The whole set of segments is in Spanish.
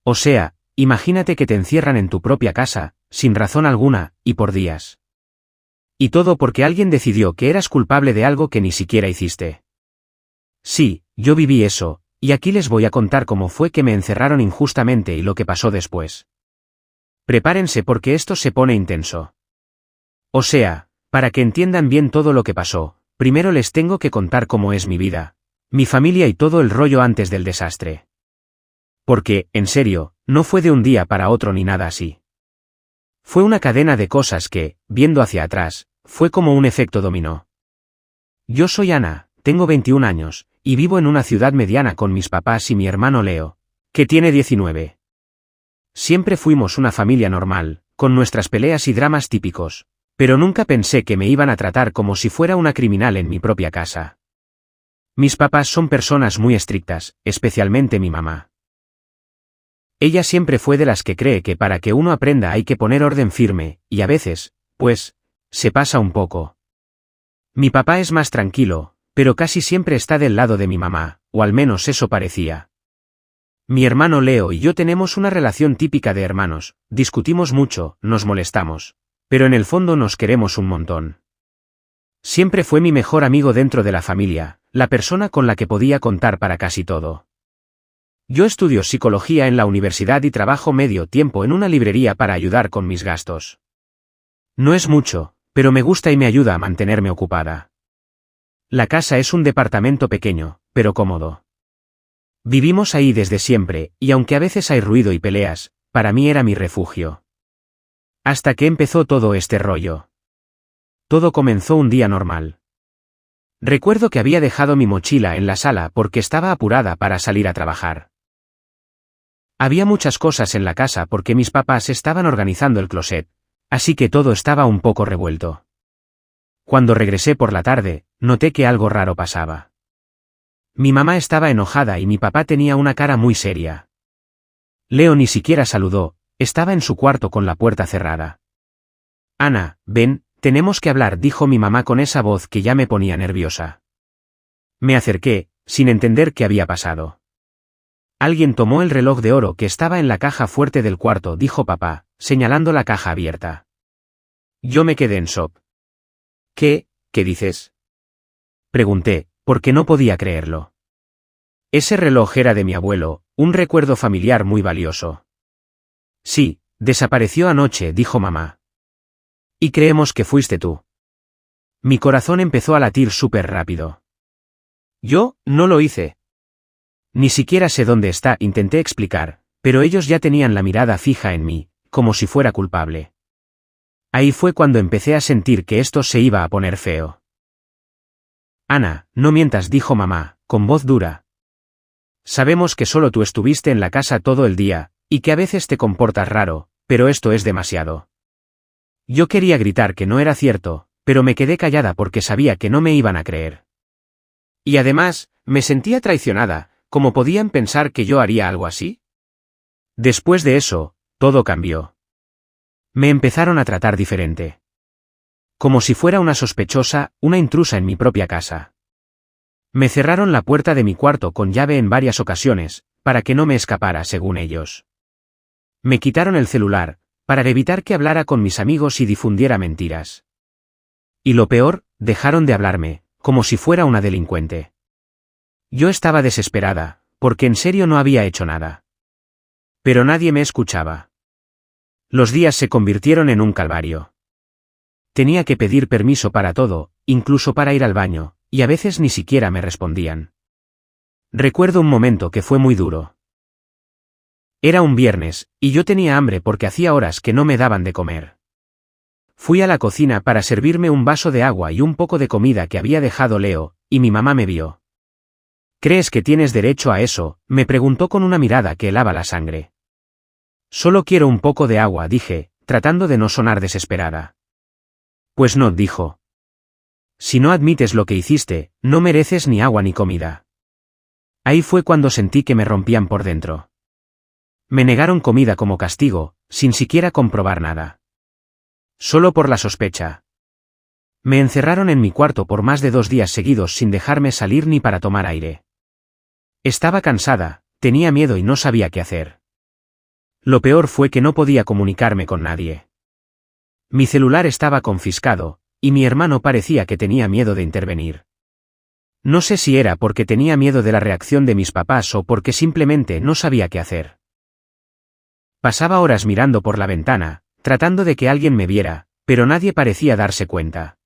O sea, imagínate que te encierran en tu propia casa, sin razón alguna, y por días. Y todo porque alguien decidió que eras culpable de algo que ni siquiera hiciste. Sí, yo viví eso, y aquí les voy a contar cómo fue que me encerraron injustamente y lo que pasó después. Prepárense porque esto se pone intenso. O sea, para que entiendan bien todo lo que pasó, primero les tengo que contar cómo es mi vida, mi familia y todo el rollo antes del desastre. Porque, en serio, no fue de un día para otro ni nada así. Fue una cadena de cosas que, viendo hacia atrás, fue como un efecto dominó. Yo soy Ana, tengo 21 años, y vivo en una ciudad mediana con mis papás y mi hermano Leo, que tiene 19. Siempre fuimos una familia normal, con nuestras peleas y dramas típicos, pero nunca pensé que me iban a tratar como si fuera una criminal en mi propia casa. Mis papás son personas muy estrictas, especialmente mi mamá. Ella siempre fue de las que cree que para que uno aprenda hay que poner orden firme, y a veces, pues, se pasa un poco. Mi papá es más tranquilo, pero casi siempre está del lado de mi mamá, o al menos eso parecía. Mi hermano Leo y yo tenemos una relación típica de hermanos, discutimos mucho, nos molestamos, pero en el fondo nos queremos un montón. Siempre fue mi mejor amigo dentro de la familia, la persona con la que podía contar para casi todo. Yo estudio psicología en la universidad y trabajo medio tiempo en una librería para ayudar con mis gastos. No es mucho, pero me gusta y me ayuda a mantenerme ocupada. La casa es un departamento pequeño, pero cómodo. Vivimos ahí desde siempre, y aunque a veces hay ruido y peleas, para mí era mi refugio. Hasta que empezó todo este rollo. Todo comenzó un día normal. Recuerdo que había dejado mi mochila en la sala porque estaba apurada para salir a trabajar. Había muchas cosas en la casa porque mis papás estaban organizando el closet, así que todo estaba un poco revuelto. Cuando regresé por la tarde, noté que algo raro pasaba. Mi mamá estaba enojada y mi papá tenía una cara muy seria. Leo ni siquiera saludó, estaba en su cuarto con la puerta cerrada. Ana, ven, tenemos que hablar, dijo mi mamá con esa voz que ya me ponía nerviosa. Me acerqué, sin entender qué había pasado. Alguien tomó el reloj de oro que estaba en la caja fuerte del cuarto, dijo papá, señalando la caja abierta. Yo me quedé en shock. ¿Qué dices? Pregunté, porque no podía creerlo. Ese reloj era de mi abuelo, un recuerdo familiar muy valioso. Sí, desapareció anoche, dijo mamá. Y creemos que fuiste tú. Mi corazón empezó a latir súper rápido. Yo, no lo hice. Ni siquiera sé dónde está, intenté explicar, pero ellos ya tenían la mirada fija en mí, como si fuera culpable. Ahí fue cuando empecé a sentir que esto se iba a poner feo. Ana, no mientas, dijo mamá, con voz dura. Sabemos que solo tú estuviste en la casa todo el día, y que a veces te comportas raro, pero esto es demasiado. Yo quería gritar que no era cierto, pero me quedé callada porque sabía que no me iban a creer. Y además, me sentía traicionada. ¿Cómo podían pensar que yo haría algo así? Después de eso, todo cambió. Me empezaron a tratar diferente. Como si fuera una sospechosa, una intrusa en mi propia casa. Me cerraron la puerta de mi cuarto con llave en varias ocasiones, para que no me escapara, según ellos. Me quitaron el celular, para evitar que hablara con mis amigos y difundiera mentiras. Y lo peor, dejaron de hablarme, como si fuera una delincuente. Yo estaba desesperada, porque en serio no había hecho nada. Pero nadie me escuchaba. Los días se convirtieron en un calvario. Tenía que pedir permiso para todo, incluso para ir al baño, y a veces ni siquiera me respondían. Recuerdo un momento que fue muy duro. Era un viernes, y yo tenía hambre porque hacía horas que no me daban de comer. Fui a la cocina para servirme un vaso de agua y un poco de comida que había dejado Leo, y mi mamá me vio. ¿Crees que tienes derecho a eso?, me preguntó con una mirada que helaba la sangre. Solo quiero un poco de agua, dije, tratando de no sonar desesperada. Pues no, dijo. Si no admites lo que hiciste, no mereces ni agua ni comida. Ahí fue cuando sentí que me rompían por dentro. Me negaron comida como castigo, sin siquiera comprobar nada. Solo por la sospecha. Me encerraron en mi cuarto por más de 2 días seguidos sin dejarme salir ni para tomar aire. Estaba cansada, tenía miedo y no sabía qué hacer. Lo peor fue que no podía comunicarme con nadie. Mi celular estaba confiscado, y mi hermano parecía que tenía miedo de intervenir. No sé si era porque tenía miedo de la reacción de mis papás o porque simplemente no sabía qué hacer. Pasaba horas mirando por la ventana, tratando de que alguien me viera, pero nadie parecía darse cuenta.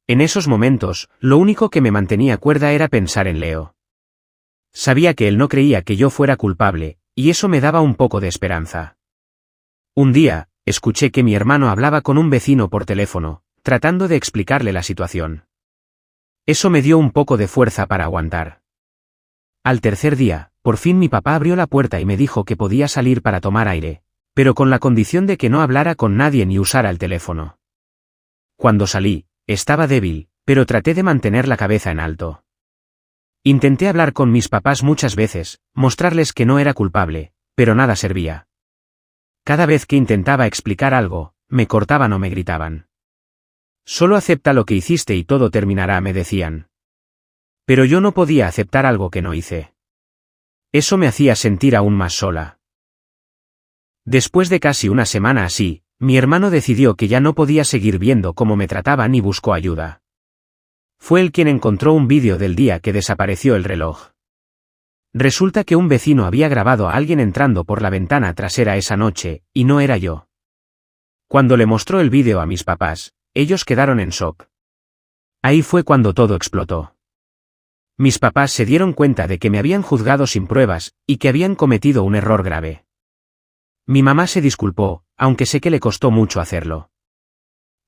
En esos momentos, lo único que me mantenía cuerda era pensar en Leo. Sabía que él no creía que yo fuera culpable, y eso me daba un poco de esperanza. Un día, escuché que mi hermano hablaba con un vecino por teléfono, tratando de explicarle la situación. Eso me dio un poco de fuerza para aguantar. Al tercer día, por fin mi papá abrió la puerta y me dijo que podía salir para tomar aire, pero con la condición de que no hablara con nadie ni usara el teléfono. Cuando salí, estaba débil, pero traté de mantener la cabeza en alto. Intenté hablar con mis papás muchas veces, mostrarles que no era culpable, pero nada servía. Cada vez que intentaba explicar algo, me cortaban o me gritaban. Solo acepta lo que hiciste y todo terminará, me decían. Pero yo no podía aceptar algo que no hice. Eso me hacía sentir aún más sola. Después de casi una semana así, mi hermano decidió que ya no podía seguir viendo cómo me trataban y buscó ayuda. Fue él quien encontró un vídeo del día que desapareció el reloj. Resulta que un vecino había grabado a alguien entrando por la ventana trasera esa noche, y no era yo. Cuando le mostró el vídeo a mis papás, ellos quedaron en shock. Ahí fue cuando todo explotó. Mis papás se dieron cuenta de que me habían juzgado sin pruebas, y que habían cometido un error grave. Mi mamá se disculpó, aunque sé que le costó mucho hacerlo.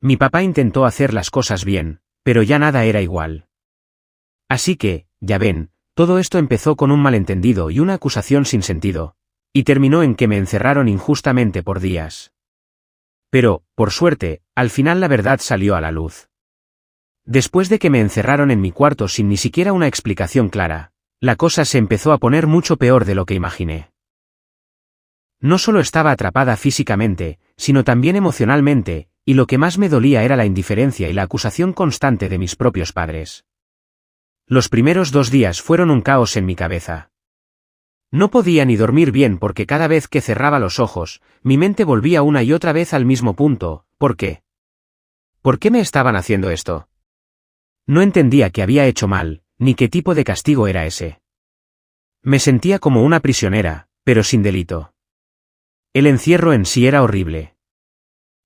Mi papá intentó hacer las cosas bien, pero ya nada era igual. Así que, ya ven, todo esto empezó con un malentendido y una acusación sin sentido, y terminó en que me encerraron injustamente por días. Pero, por suerte, al final la verdad salió a la luz. Después de que me encerraron en mi cuarto sin ni siquiera una explicación clara, la cosa se empezó a poner mucho peor de lo que imaginé. No solo estaba atrapada físicamente, sino también emocionalmente, y lo que más me dolía era la indiferencia y la acusación constante de mis propios padres. Los primeros 2 días fueron un caos en mi cabeza. No podía ni dormir bien porque cada vez que cerraba los ojos, mi mente volvía una y otra vez al mismo punto. ¿Por qué? ¿Por qué me estaban haciendo esto? No entendía qué había hecho mal, ni qué tipo de castigo era ese. Me sentía como una prisionera, pero sin delito. El encierro en sí era horrible.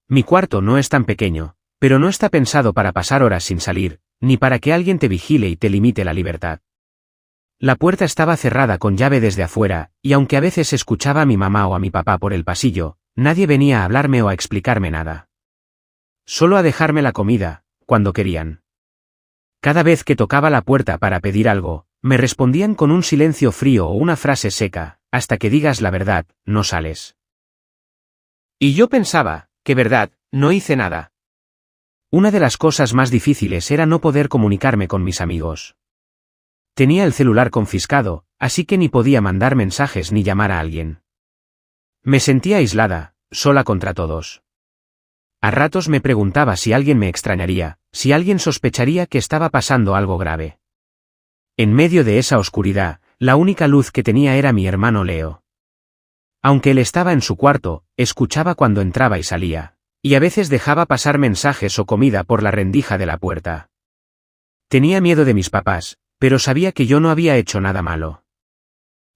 Mi cuarto no es tan pequeño, pero no está pensado para pasar horas sin salir, ni para que alguien te vigile y te limite la libertad. La puerta estaba cerrada con llave desde afuera, y aunque a veces escuchaba a mi mamá o a mi papá por el pasillo, nadie venía a hablarme o a explicarme nada. Solo a dejarme la comida, cuando querían. Cada vez que tocaba la puerta para pedir algo, me respondían con un silencio frío o una frase seca: hasta que digas la verdad, no sales. Y yo pensaba, ¿qué verdad? No hice nada. Una de las cosas más difíciles era no poder comunicarme con mis amigos. Tenía el celular confiscado, así que ni podía mandar mensajes ni llamar a alguien. Me sentía aislada, sola contra todos. A ratos me preguntaba si alguien me extrañaría, si alguien sospecharía que estaba pasando algo grave. En medio de esa oscuridad, la única luz que tenía era mi hermano Leo. Aunque él estaba en su cuarto, escuchaba cuando entraba y salía, y a veces dejaba pasar mensajes o comida por la rendija de la puerta. Tenía miedo de mis papás, pero sabía que yo no había hecho nada malo.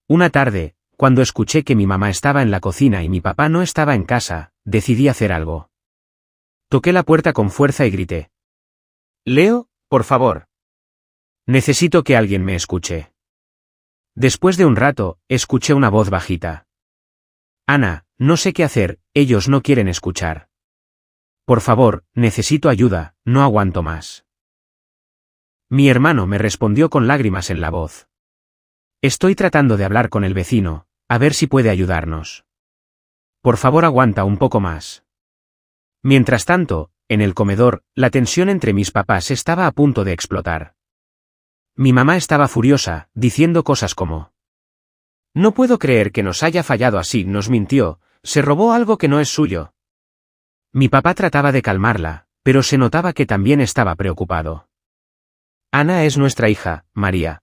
Una tarde, cuando escuché que mi mamá estaba en la cocina y mi papá no estaba en casa, decidí hacer algo. Toqué la puerta con fuerza y grité: «Leo, por favor. Necesito que alguien me escuche». Después de un rato, escuché una voz bajita: «Ana, no sé qué hacer, ellos no quieren escuchar. Por favor, necesito ayuda, no aguanto más». Mi hermano me respondió con lágrimas en la voz: «Estoy tratando de hablar con el vecino, a ver si puede ayudarnos. Por favor, aguanta un poco más». Mientras tanto, en el comedor, la tensión entre mis papás estaba a punto de explotar. Mi mamá estaba furiosa, diciendo cosas como: «No puedo creer que nos haya fallado así, nos mintió, se robó algo que no es suyo». Mi papá trataba de calmarla, pero se notaba que también estaba preocupado. «Ana es nuestra hija, María.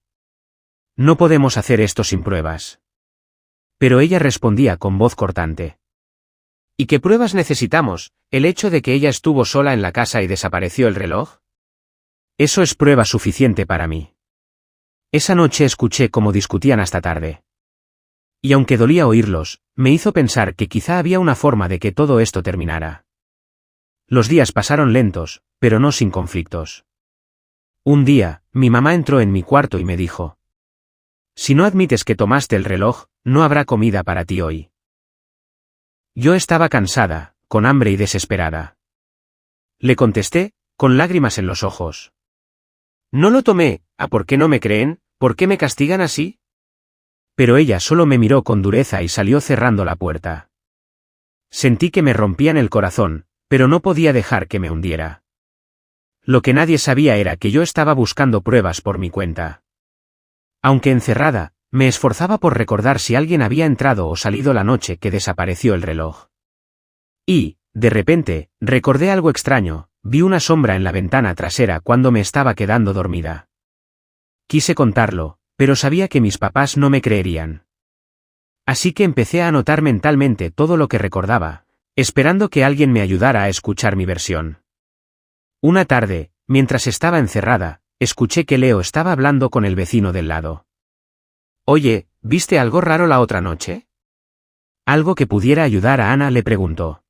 No podemos hacer esto sin pruebas. Pero ella respondía con voz cortante. ¿Y qué pruebas necesitamos? ¿El hecho de que ella estuvo sola en la casa y desapareció el reloj? Eso es prueba suficiente para mí. Esa noche escuché cómo discutían hasta tarde. Y aunque dolía oírlos, me hizo pensar que quizá había una forma de que todo esto terminara. Los días pasaron lentos, pero no sin conflictos. Un día, mi mamá entró en mi cuarto y me dijo: «Si no admites que tomaste el reloj, no habrá comida para ti hoy». Yo estaba cansada, con hambre y desesperada. Le contesté, con lágrimas en los ojos: «No lo tomé, ¿por qué no me creen? ¿Por qué me castigan así?». Pero ella solo me miró con dureza y salió cerrando la puerta. Sentí que me rompían el corazón, pero no podía dejar que me hundiera. Lo que nadie sabía era que yo estaba buscando pruebas por mi cuenta. Aunque encerrada, me esforzaba por recordar si alguien había entrado o salido la noche que desapareció el reloj. Y, de repente, recordé algo extraño: vi una sombra en la ventana trasera cuando me estaba quedando dormida. Quise contarlo, pero sabía que mis papás no me creerían. Así que empecé a anotar mentalmente todo lo que recordaba, esperando que alguien me ayudara a escuchar mi versión. Una tarde, mientras estaba encerrada, escuché que Leo estaba hablando con el vecino del lado. «Oye, ¿viste algo raro la otra noche?». «¿Algo que pudiera ayudar a Ana?», le preguntó.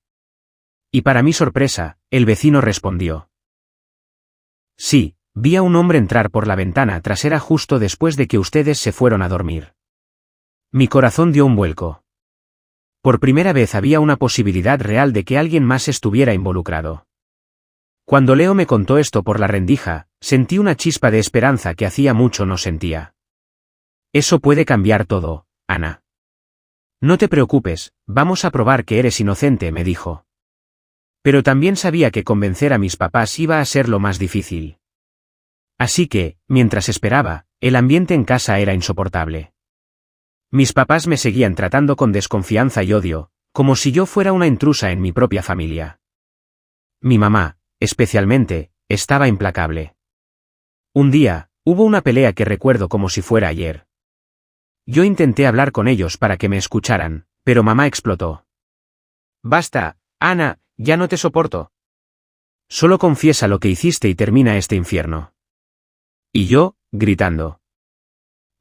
Y para mi sorpresa, el vecino respondió: «Sí, vi a un hombre entrar por la ventana trasera justo después de que ustedes se fueron a dormir». Mi corazón dio un vuelco. Por primera vez había una posibilidad real de que alguien más estuviera involucrado. Cuando Leo me contó esto por la rendija, sentí una chispa de esperanza que hacía mucho no sentía. «Eso puede cambiar todo, Ana. No te preocupes, vamos a probar que eres inocente», me dijo. Pero también sabía que convencer a mis papás iba a ser lo más difícil. Así que, mientras esperaba, el ambiente en casa era insoportable. Mis papás me seguían tratando con desconfianza y odio, como si yo fuera una intrusa en mi propia familia. Mi mamá, especialmente, estaba implacable. Un día, hubo una pelea que recuerdo como si fuera ayer. Yo intenté hablar con ellos para que me escucharan, pero mamá explotó. «Basta, Ana, ya no te soporto. Solo confiesa lo que hiciste y termina este infierno». Y yo, gritando: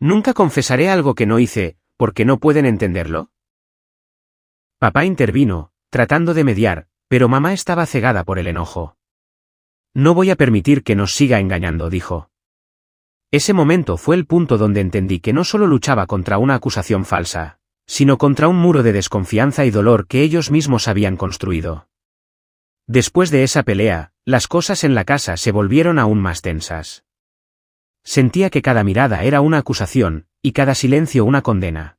«Nunca confesaré algo que no hice, porque no pueden entenderlo». Papá intervino, tratando de mediar, pero mamá estaba cegada por el enojo. «No voy a permitir que nos siga engañando», dijo. Ese momento fue el punto donde entendí que no solo luchaba contra una acusación falsa, sino contra un muro de desconfianza y dolor que ellos mismos habían construido. Después de esa pelea, las cosas en la casa se volvieron aún más tensas. Sentía que cada mirada era una acusación, y cada silencio una condena.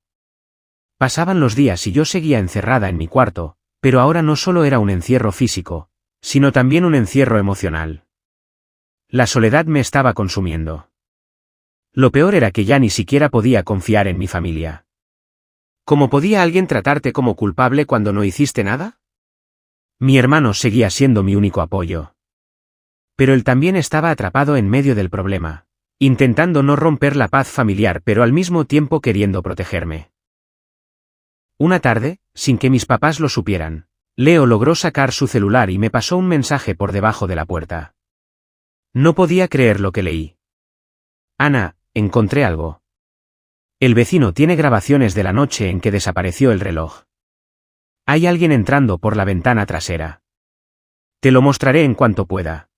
Pasaban los días y yo seguía encerrada en mi cuarto, pero ahora no solo era un encierro físico, sino también un encierro emocional. La soledad me estaba consumiendo. Lo peor era que ya ni siquiera podía confiar en mi familia. ¿Cómo podía alguien tratarte como culpable cuando no hiciste nada? Mi hermano seguía siendo mi único apoyo. Pero él también estaba atrapado en medio del problema, intentando no romper la paz familiar pero al mismo tiempo queriendo protegerme. Una tarde, sin que mis papás lo supieran, Leo logró sacar su celular y me pasó un mensaje por debajo de la puerta. No podía creer lo que leí. «Ana, encontré algo. El vecino tiene grabaciones de la noche en que desapareció el reloj. Hay alguien entrando por la ventana trasera. Te lo mostraré en cuanto pueda».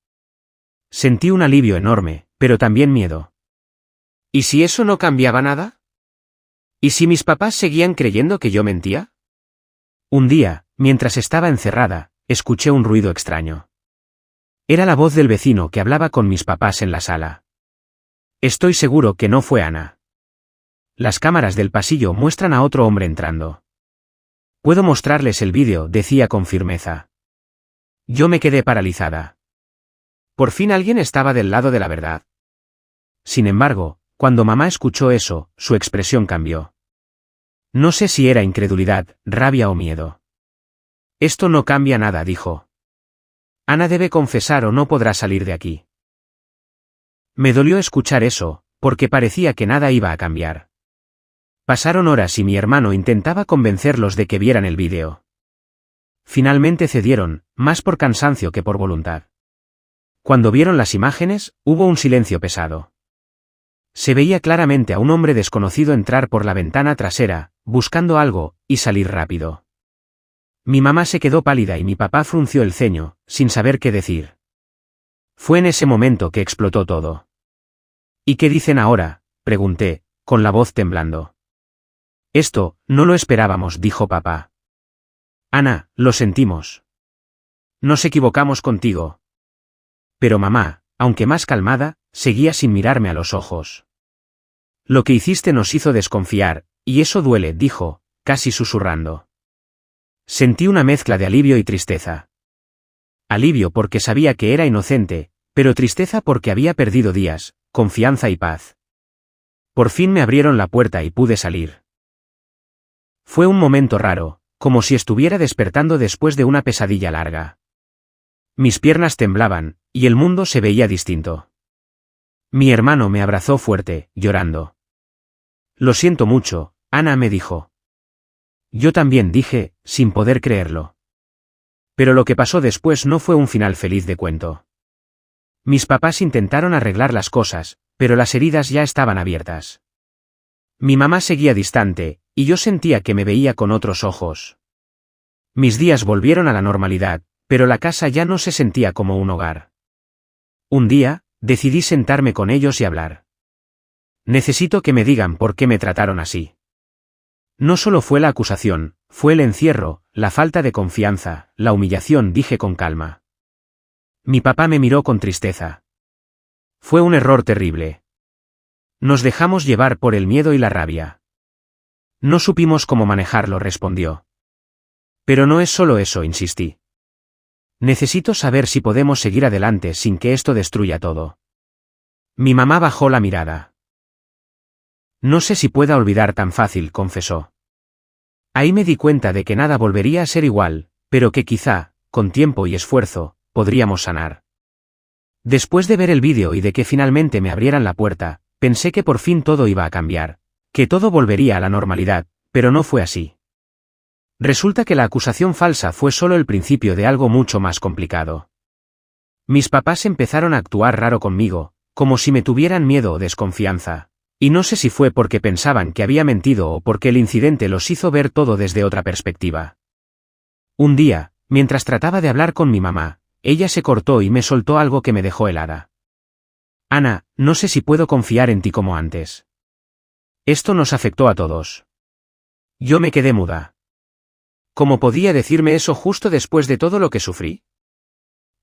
Sentí un alivio enorme, pero también miedo. ¿Y si eso no cambiaba nada? ¿Y si mis papás seguían creyendo que yo mentía? Un día, mientras estaba encerrada, escuché un ruido extraño. Era la voz del vecino que hablaba con mis papás en la sala. Estoy seguro que no fue Ana. Las cámaras del pasillo muestran a otro hombre entrando. Puedo mostrarles el vídeo, decía con firmeza. Yo me quedé paralizada. Por fin alguien estaba del lado de la verdad. Sin embargo, cuando mamá escuchó eso, su expresión cambió. No sé si era incredulidad, rabia o miedo. «Esto no cambia nada», dijo. «Ana debe confesar o no podrá salir de aquí». Me dolió escuchar eso, porque parecía que nada iba a cambiar. Pasaron horas y mi hermano intentaba convencerlos de que vieran el vídeo. Finalmente cedieron, más por cansancio que por voluntad. Cuando vieron las imágenes, hubo un silencio pesado. Se veía claramente a un hombre desconocido entrar por la ventana trasera, buscando algo, y salir rápido. Mi mamá se quedó pálida y mi papá frunció el ceño, sin saber qué decir. Fue en ese momento que explotó todo. ¿Y qué dicen ahora?, pregunté, con la voz temblando. Esto, no lo esperábamos, dijo papá. Ana, lo sentimos. Nos equivocamos contigo. Pero mamá, aunque más calmada, seguía sin mirarme a los ojos. Lo que hiciste nos hizo desconfiar, y eso duele, dijo, casi susurrando. Sentí una mezcla de alivio y tristeza. Alivio porque sabía que era inocente, pero tristeza porque había perdido días, confianza y paz. Por fin me abrieron la puerta y pude salir. Fue un momento raro, como si estuviera despertando después de una pesadilla larga. Mis piernas temblaban, y el mundo se veía distinto. Mi hermano me abrazó fuerte, llorando. Lo siento mucho, Ana, me dijo. Yo también, dije, sin poder creerlo. Pero lo que pasó después no fue un final feliz de cuento. Mis papás intentaron arreglar las cosas, pero las heridas ya estaban abiertas. Mi mamá seguía distante, y yo sentía que me veía con otros ojos. Mis días volvieron a la normalidad, pero la casa ya no se sentía como un hogar. Un día, decidí sentarme con ellos y hablar. Necesito que me digan por qué me trataron así. No solo fue la acusación, fue el encierro, la falta de confianza, la humillación, dije con calma. Mi papá me miró con tristeza. Fue un error terrible. Nos dejamos llevar por el miedo y la rabia. No supimos cómo manejarlo, respondió. Pero no es solo eso, insistí. Necesito saber si podemos seguir adelante sin que esto destruya todo. Mi mamá bajó la mirada. No sé si pueda olvidar tan fácil, confesó. Ahí me di cuenta de que nada volvería a ser igual, pero que quizá, con tiempo y esfuerzo, podríamos sanar. Después de ver el vídeo y de que finalmente me abrieran la puerta, pensé que por fin todo iba a cambiar, que todo volvería a la normalidad, pero no fue así. Resulta que la acusación falsa fue solo el principio de algo mucho más complicado. Mis papás empezaron a actuar raro conmigo, como si me tuvieran miedo o desconfianza, y no sé si fue porque pensaban que había mentido o porque el incidente los hizo ver todo desde otra perspectiva. Un día, mientras trataba de hablar con mi mamá, ella se cortó y me soltó algo que me dejó helada. Ana, no sé si puedo confiar en ti como antes. Esto nos afectó a todos. Yo me quedé muda. ¿Cómo podía decirme eso justo después de todo lo que sufrí?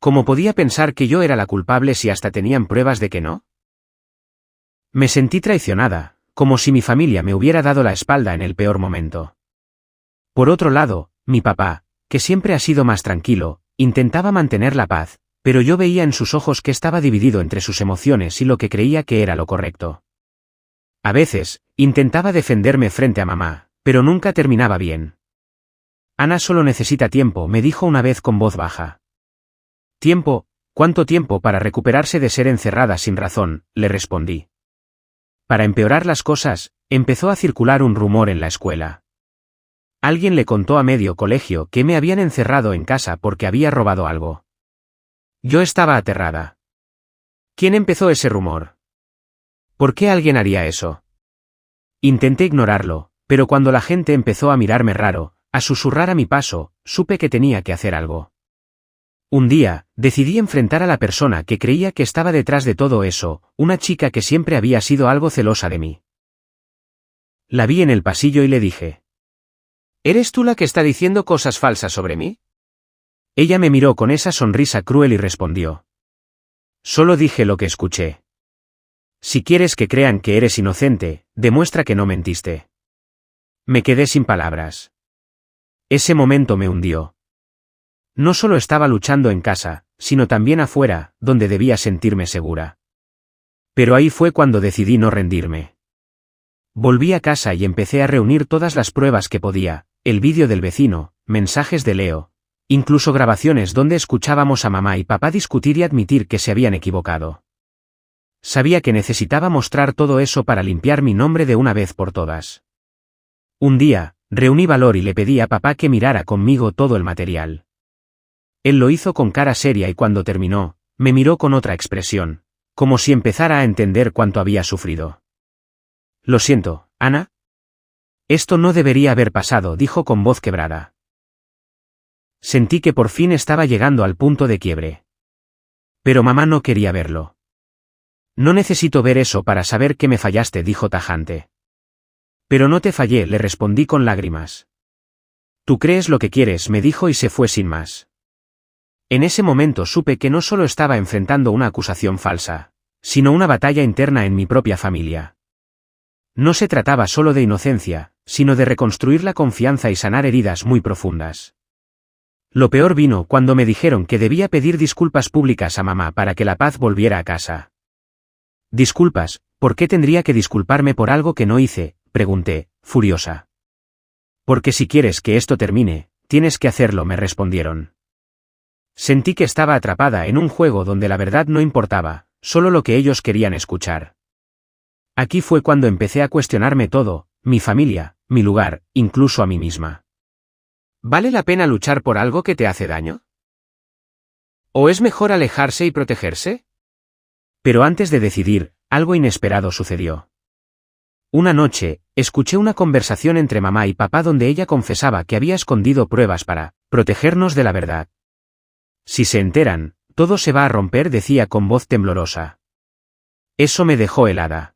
¿Cómo podía pensar que yo era la culpable si hasta tenían pruebas de que no? Me sentí traicionada, como si mi familia me hubiera dado la espalda en el peor momento. Por otro lado, mi papá, que siempre ha sido más tranquilo, intentaba mantener la paz, pero yo veía en sus ojos que estaba dividido entre sus emociones y lo que creía que era lo correcto. A veces, intentaba defenderme frente a mamá, pero nunca terminaba bien. Ana solo necesita tiempo, me dijo una vez con voz baja. ¿Tiempo? ¿Cuánto tiempo para recuperarse de ser encerrada sin razón?, le respondí. Para empeorar las cosas, empezó a circular un rumor en la escuela. Alguien le contó a medio colegio que me habían encerrado en casa porque había robado algo. Yo estaba aterrada. ¿Quién empezó ese rumor? ¿Por qué alguien haría eso? Intenté ignorarlo, pero cuando la gente empezó a mirarme raro, a susurrar a mi paso, supe que tenía que hacer algo. Un día, decidí enfrentar a la persona que creía que estaba detrás de todo eso, una chica que siempre había sido algo celosa de mí. La vi en el pasillo y le dije: ¿Eres tú la que está diciendo cosas falsas sobre mí? Ella me miró con esa sonrisa cruel y respondió: Solo dije lo que escuché. Si quieres que crean que eres inocente, demuestra que no mentiste. Me quedé sin palabras. Ese momento me hundió. No solo estaba luchando en casa, sino también afuera, donde debía sentirme segura. Pero ahí fue cuando decidí no rendirme. Volví a casa y empecé a reunir todas las pruebas que podía, el vídeo del vecino, mensajes de Leo, incluso grabaciones donde escuchábamos a mamá y papá discutir y admitir que se habían equivocado. Sabía que necesitaba mostrar todo eso para limpiar mi nombre de una vez por todas. Un día, reuní valor y le pedí a papá que mirara conmigo todo el material. Él lo hizo con cara seria y cuando terminó, me miró con otra expresión, como si empezara a entender cuánto había sufrido. Lo siento, Ana. Esto no debería haber pasado, dijo con voz quebrada. Sentí que por fin estaba llegando al punto de quiebre. Pero mamá no quería verlo. No necesito ver eso para saber que me fallaste, dijo tajante. Pero no te fallé, le respondí con lágrimas. Tú crees lo que quieres, me dijo y se fue sin más. En ese momento supe que no solo estaba enfrentando una acusación falsa, sino una batalla interna en mi propia familia. No se trataba solo de inocencia, sino de reconstruir la confianza y sanar heridas muy profundas. Lo peor vino cuando me dijeron que debía pedir disculpas públicas a mamá para que la paz volviera a casa. Disculpas, ¿por qué tendría que disculparme por algo que no hice?, pregunté, furiosa. Porque si quieres que esto termine, tienes que hacerlo, me respondieron. Sentí que estaba atrapada en un juego donde la verdad no importaba, solo lo que ellos querían escuchar. Aquí fue cuando empecé a cuestionarme todo, mi familia, mi lugar, incluso a mí misma. ¿Vale la pena luchar por algo que te hace daño? ¿O es mejor alejarse y protegerse? Pero antes de decidir, algo inesperado sucedió. Una noche, escuché una conversación entre mamá y papá donde ella confesaba que había escondido pruebas para protegernos de la verdad. Si se enteran, todo se va a romper, decía con voz temblorosa. Eso me dejó helada.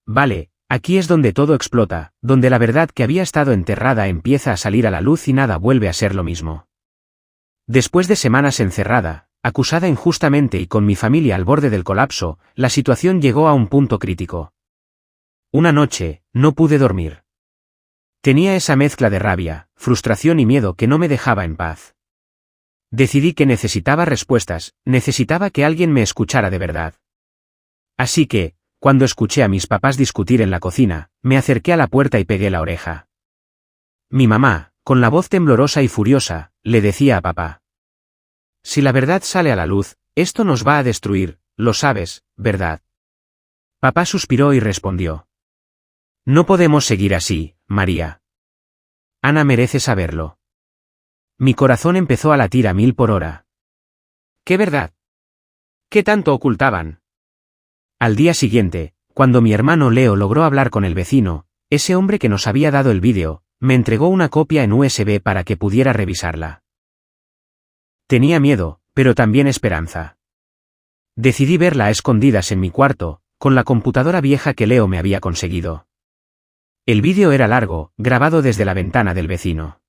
Vale, aquí es donde todo explota, donde la verdad que había estado enterrada empieza a salir a la luz y nada vuelve a ser lo mismo. Después de semanas encerrada, acusada injustamente y con mi familia al borde del colapso, la situación llegó a un punto crítico. Una noche, no pude dormir. Tenía esa mezcla de rabia, frustración y miedo que no me dejaba en paz. Decidí que necesitaba respuestas, necesitaba que alguien me escuchara de verdad. Así que, cuando escuché a mis papás discutir en la cocina, me acerqué a la puerta y pegué la oreja. Mi mamá, con la voz temblorosa y furiosa, le decía a papá. Si la verdad sale a la luz, esto nos va a destruir, lo sabes, ¿verdad? Papá suspiró y respondió. No podemos seguir así, María. Ana merece saberlo. Mi corazón empezó a latir a 1000 por hora. ¿Qué verdad? ¿Qué tanto ocultaban? Al día siguiente, cuando mi hermano Leo logró hablar con el vecino, ese hombre que nos había dado el vídeo, me entregó una copia en USB para que pudiera revisarla. Tenía miedo, pero también esperanza. Decidí verla a escondidas en mi cuarto, con la computadora vieja que Leo me había conseguido. El vídeo era largo, grabado desde la ventana del vecino.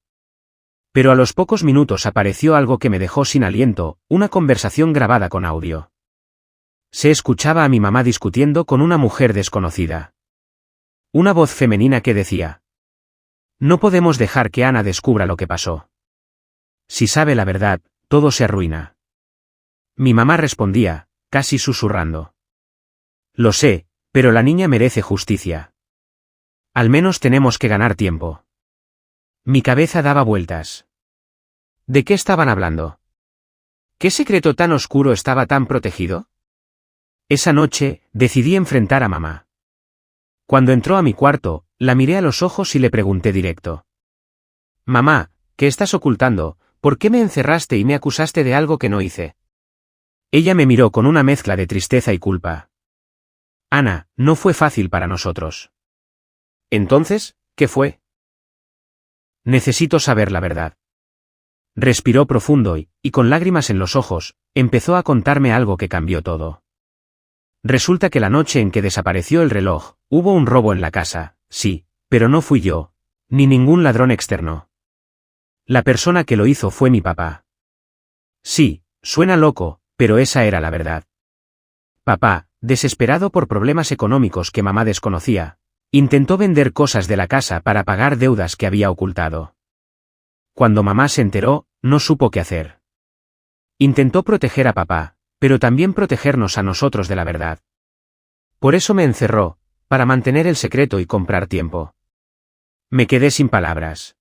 Pero a los pocos minutos apareció algo que me dejó sin aliento, una conversación grabada con audio. Se escuchaba a mi mamá discutiendo con una mujer desconocida. Una voz femenina que decía: no podemos dejar que Ana descubra lo que pasó. Si sabe la verdad, todo se arruina. Mi mamá respondía, casi susurrando. Lo sé, pero la niña merece justicia. Al menos tenemos que ganar tiempo. Mi cabeza daba vueltas. ¿De qué estaban hablando? ¿Qué secreto tan oscuro estaba tan protegido? Esa noche, decidí enfrentar a mamá. Cuando entró a mi cuarto, la miré a los ojos y le pregunté directo. Mamá, ¿qué estás ocultando? ¿Por qué me encerraste y me acusaste de algo que no hice? Ella me miró con una mezcla de tristeza y culpa. Ana, no fue fácil para nosotros. Entonces, ¿qué fue? Necesito saber la verdad. Respiró profundo y con lágrimas en los ojos, empezó a contarme algo que cambió todo. Resulta que la noche en que desapareció el reloj, hubo un robo en la casa, sí, pero no fui yo, ni ningún ladrón externo. La persona que lo hizo fue mi papá. Sí, suena loco, pero esa era la verdad. Papá, desesperado por problemas económicos que mamá desconocía, intentó vender cosas de la casa para pagar deudas que había ocultado. Cuando mamá se enteró, no supo qué hacer. Intentó proteger a papá, pero también protegernos a nosotros de la verdad. Por eso me encerró, para mantener el secreto y comprar tiempo. Me quedé sin palabras.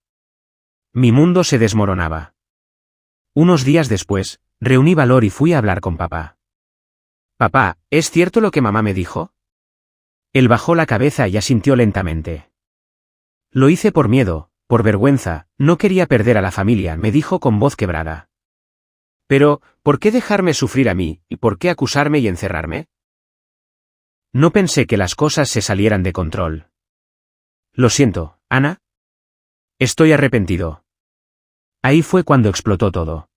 Mi mundo se desmoronaba. Unos días después, reuní valor y fui a hablar con papá. Papá, ¿es cierto lo que mamá me dijo? Él bajó la cabeza y asintió lentamente. Lo hice por miedo, por vergüenza, no quería perder a la familia, me dijo con voz quebrada. Pero, ¿por qué dejarme sufrir a mí, y por qué acusarme y encerrarme? No pensé que las cosas se salieran de control. Lo siento, Ana. Estoy arrepentido. Ahí fue cuando explotó todo.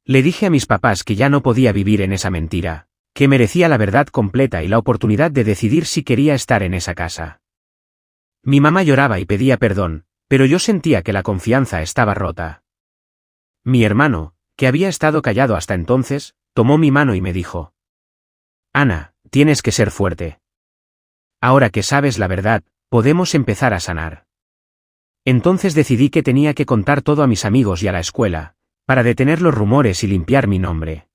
Le dije a mis papás que ya no podía vivir en esa mentira, que merecía la verdad completa y la oportunidad de decidir si quería estar en esa casa. Mi mamá lloraba y pedía perdón, pero yo sentía que la confianza estaba rota. Mi hermano, que había estado callado hasta entonces, tomó mi mano y me dijo: Ana, tienes que ser fuerte. Ahora que sabes la verdad, podemos empezar a sanar. Entonces decidí que tenía que contar todo a mis amigos y a la escuela, para detener los rumores y limpiar mi nombre.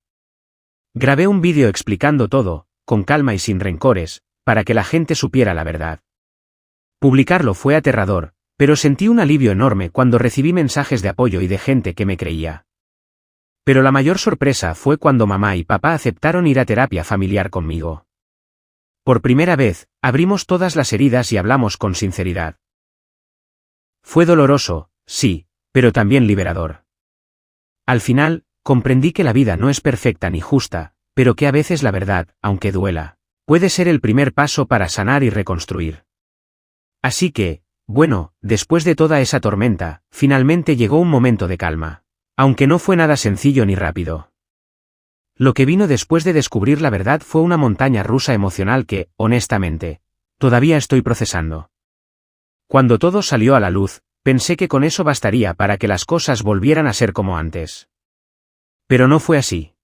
Grabé un vídeo explicando todo, con calma y sin rencores, para que la gente supiera la verdad. Publicarlo fue aterrador, pero sentí un alivio enorme cuando recibí mensajes de apoyo y de gente que me creía. Pero la mayor sorpresa fue cuando mamá y papá aceptaron ir a terapia familiar conmigo. Por primera vez, abrimos todas las heridas y hablamos con sinceridad. Fue doloroso, sí, pero también liberador. Al final, comprendí que la vida no es perfecta ni justa, pero que a veces la verdad, aunque duela, puede ser el primer paso para sanar y reconstruir. Así que, bueno, después de toda esa tormenta, finalmente llegó un momento de calma, aunque no fue nada sencillo ni rápido. Lo que vino después de descubrir la verdad fue una montaña rusa emocional que, honestamente, todavía estoy procesando. Cuando todo salió a la luz, pensé que con eso bastaría para que las cosas volvieran a ser como antes. Pero no fue así.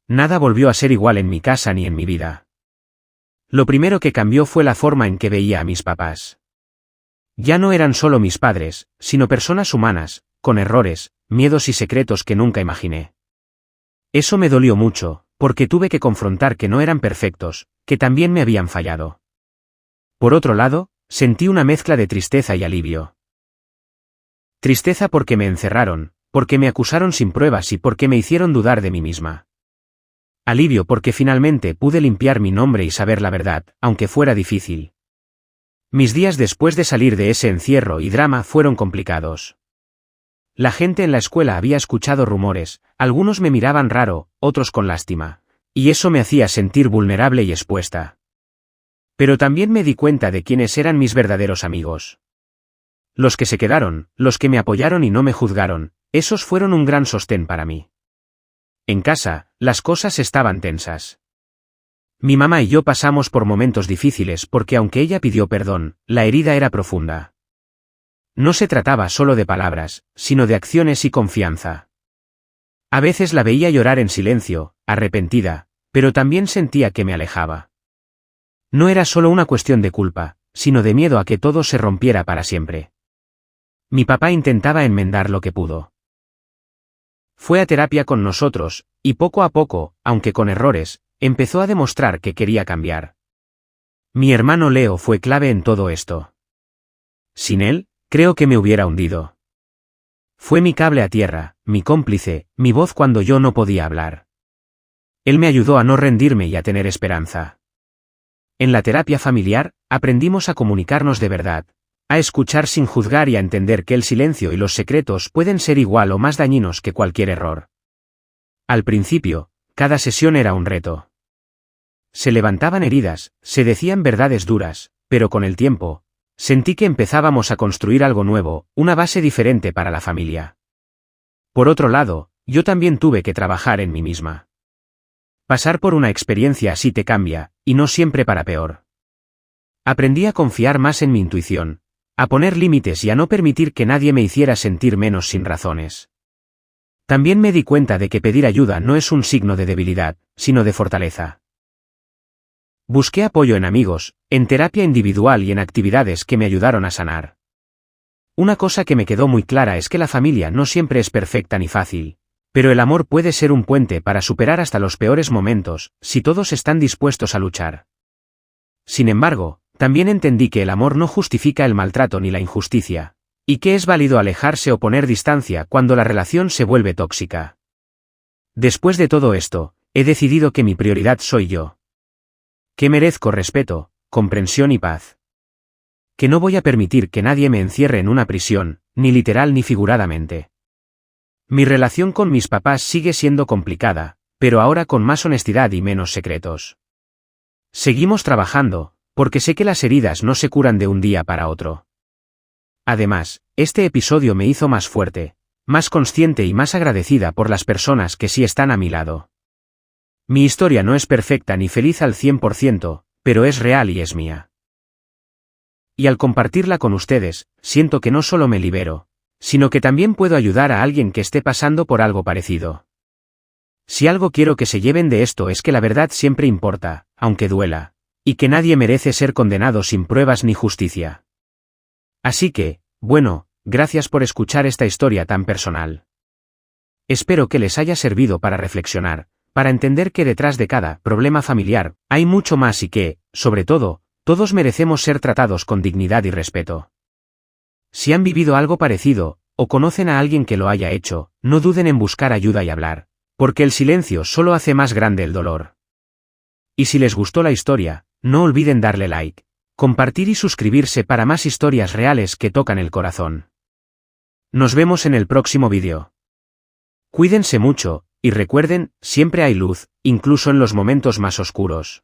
Nada volvió a ser igual en mi casa ni en mi vida. Lo primero que cambió fue la forma en que veía a mis papás. Ya no eran solo mis padres, sino personas humanas, con errores, miedos y secretos que nunca imaginé. Eso me dolió mucho, porque tuve que confrontar que no eran perfectos, que también me habían fallado. Por otro lado, sentí una mezcla de tristeza y alivio. Tristeza porque me encerraron, porque me acusaron sin pruebas y porque me hicieron dudar de mí misma. Alivio porque finalmente pude limpiar mi nombre y saber la verdad, aunque fuera difícil. Mis días después de salir de ese encierro y drama fueron complicados. La gente en la escuela había escuchado rumores, algunos me miraban raro, otros con lástima, y eso me hacía sentir vulnerable y expuesta. Pero también me di cuenta de quiénes eran mis verdaderos amigos. Los que se quedaron, los que me apoyaron y no me juzgaron, esos fueron un gran sostén para mí. En casa, las cosas estaban tensas. Mi mamá y yo pasamos por momentos difíciles porque aunque ella pidió perdón, la herida era profunda. No se trataba solo de palabras, sino de acciones y confianza. A veces la veía llorar en silencio, arrepentida, pero también sentía que me alejaba. No era solo una cuestión de culpa, sino de miedo a que todo se rompiera para siempre. Mi papá intentaba enmendar lo que pudo. Fue a terapia con nosotros, y poco a poco, aunque con errores, empezó a demostrar que quería cambiar. Mi hermano Leo fue clave en todo esto. Sin él, creo que me hubiera hundido. Fue mi cable a tierra, mi cómplice, mi voz cuando yo no podía hablar. Él me ayudó a no rendirme y a tener esperanza. En la terapia familiar, aprendimos a comunicarnos de verdad, a escuchar sin juzgar y a entender que el silencio y los secretos pueden ser igual o más dañinos que cualquier error. Al principio, cada sesión era un reto. Se levantaban heridas, se decían verdades duras, pero con el tiempo, sentí que empezábamos a construir algo nuevo, una base diferente para la familia. Por otro lado, yo también tuve que trabajar en mí misma. Pasar por una experiencia así te cambia, y no siempre para peor. Aprendí a confiar más en mi intuición, a poner límites y a no permitir que nadie me hiciera sentir menos sin razones. También me di cuenta de que pedir ayuda no es un signo de debilidad, sino de fortaleza. Busqué apoyo en amigos, en terapia individual y en actividades que me ayudaron a sanar. Una cosa que me quedó muy clara es que la familia no siempre es perfecta ni fácil, pero el amor puede ser un puente para superar hasta los peores momentos, si todos están dispuestos a luchar. Sin embargo, también entendí que el amor no justifica el maltrato ni la injusticia, y que es válido alejarse o poner distancia cuando la relación se vuelve tóxica. Después de todo esto, he decidido que mi prioridad soy yo. Que merezco respeto, comprensión y paz. que no voy a permitir que nadie me encierre en una prisión, ni literal ni figuradamente. Mi relación con mis papás sigue siendo complicada, pero ahora con más honestidad y menos secretos. Seguimos trabajando, porque sé que las heridas no se curan de un día para otro. Además, este episodio me hizo más fuerte, más consciente y más agradecida por las personas que sí están a mi lado. Mi historia no es perfecta ni feliz al 100%, pero es real y es mía. Y al compartirla con ustedes, siento que no solo me libero, sino que también puedo ayudar a alguien que esté pasando por algo parecido. Si algo quiero que se lleven de esto es que la verdad siempre importa, aunque duela, y que nadie merece ser condenado sin pruebas ni justicia. Así que, bueno, gracias por escuchar esta historia tan personal. Espero que les haya servido para reflexionar, para entender que detrás de cada problema familiar hay mucho más y que, sobre todo, todos merecemos ser tratados con dignidad y respeto. Si han vivido algo parecido, o conocen a alguien que lo haya hecho, no duden en buscar ayuda y hablar, porque el silencio solo hace más grande el dolor. Y si les gustó la historia, no olviden darle like, compartir y suscribirse para más historias reales que tocan el corazón. Nos vemos en el próximo vídeo. Cuídense mucho, y recuerden, siempre hay luz, incluso en los momentos más oscuros.